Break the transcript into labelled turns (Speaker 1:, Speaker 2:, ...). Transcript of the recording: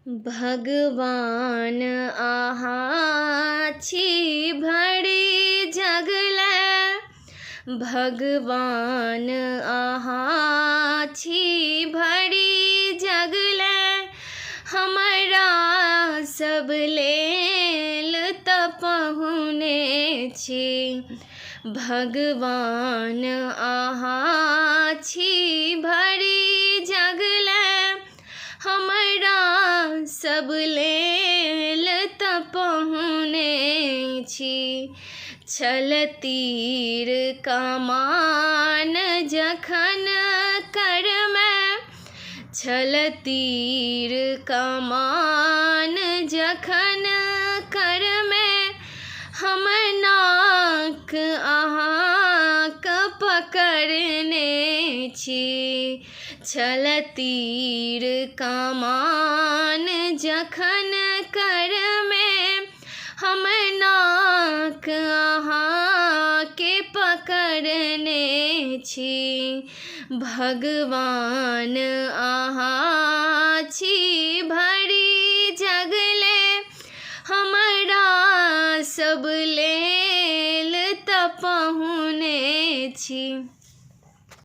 Speaker 1: भगवान अहाँ छी भरी जगलै, भगवान अहाँ छी भरी जगलै, हमरा सब लेल तपहुने छी। भगवान अहाँ छी भरी जगलै, हमरा सब लेल तपहुने छी। छल तीर कमान जखन करमे, छल तीर कमान जखन करमे, हमर नाक अहाँक पकड़ने छी। छल तीर कमान जखन करमे, हमर नाक अहाँके पकड़ने छी। भगवान अहाँ छी भरी जगलै, हमरा सब लेल तपहुने छी।